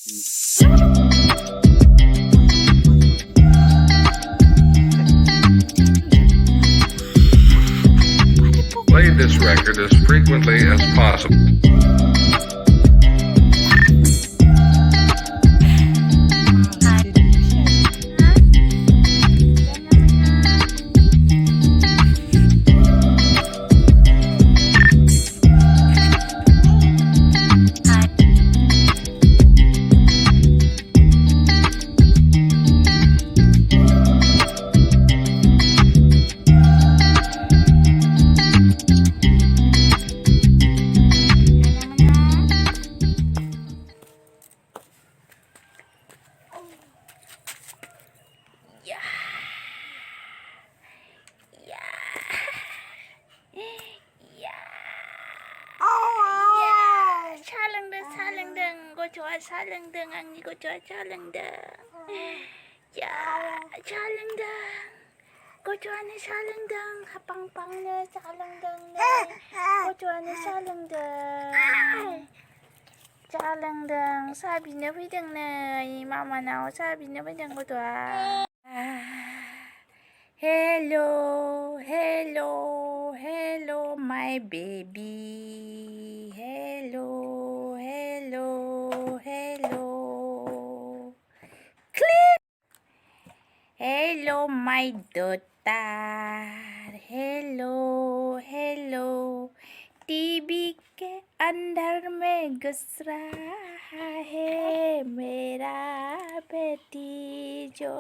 Play this record as frequently as possible. Salengdeng angni ko salengdeng ya salengdeng ko ane salengdeng hapang-pangnya salengdeng ko ane salengdeng sabinya fैदों नै मामानाव साबिनो फैदों गथ'आ hello my baby hello Hello my daughter hello TV के अंदर में घुस रहा है मेरा बेटी जो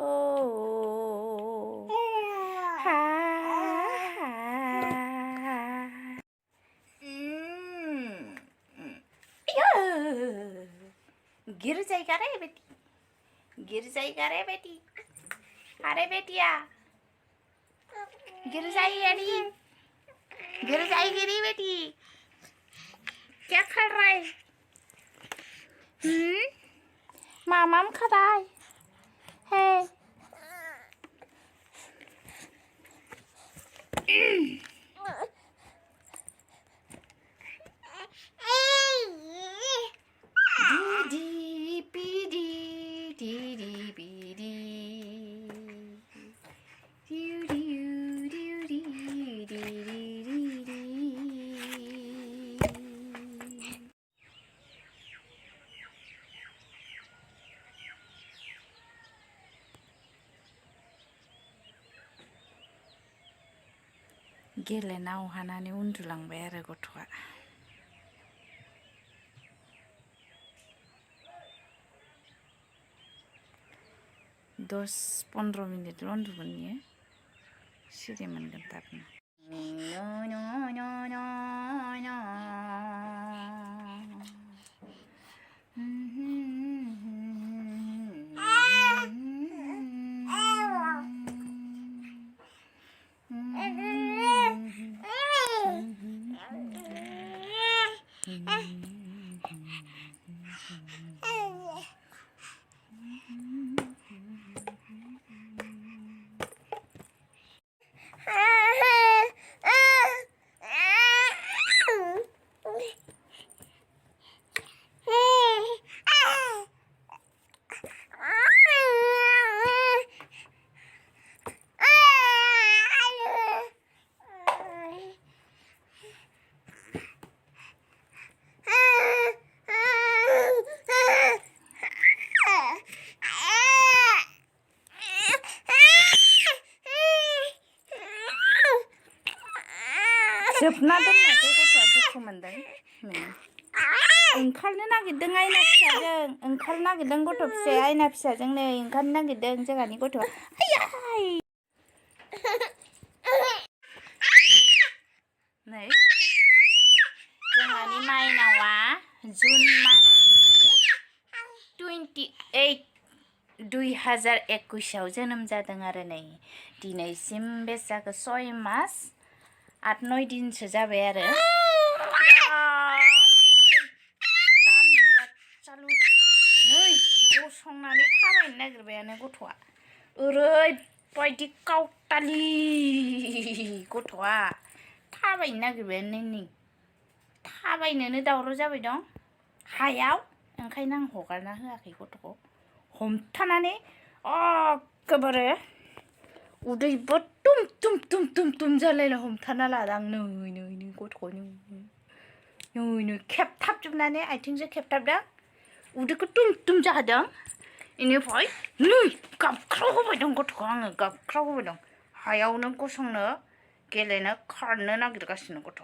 गिर जाएगा रे बेटी अरे बेटिया गिर जाएगी बेटी क्या कर रहा है मामा खा रहा है गेलेनाव हानानै उन्दुलांबाय आरो गथ'आ दस 15 मिनिटल' उन्दुगोन बियो सिरि मोनगोन थाबनो जोबना दोननायखौ गथ'आ दुखु मोनदों ओंखारनो नागिरदों आयना फिसाजों ओंखारनो नागिरदों गथ' फिसाया आयना फिसाजों नै ओंखारनो नागिरदों जोंहानि गथ'आ नै जोंहानि माइनावा जुन मासनि 28 2021 जोनोम जादों आरो नै दिनैसिम बेसागो 6 मास 8-9 दिनसो जाबाय आरो नै गसंनानै थाबायनो नागिरबायानो गथ'आ ओरैबायदि काउटालि गथ'आ थाबायनो नागिरबायानो नै थाबायनोनो दावराव जाबाय दं हायाव ओंखायनो आं हगारना होआखै गथ'खौ हमथानानै एखेबारे उदैबो तुम तुम तुम तुम तुम जालायना हमथाना लादों आं नै गथ'खौ नै खेबथाबजोबनानै आथिंजों खेबथाबदों उदैखौ तुम तुम जाहोदों बेनिफ्राय नै गाबख्राव होबाय दं गथ'खौ आङो गाबख्राव होबाय दं हायावनो गसंनो गेलेनो खारनो नागिरगासिनो गथ'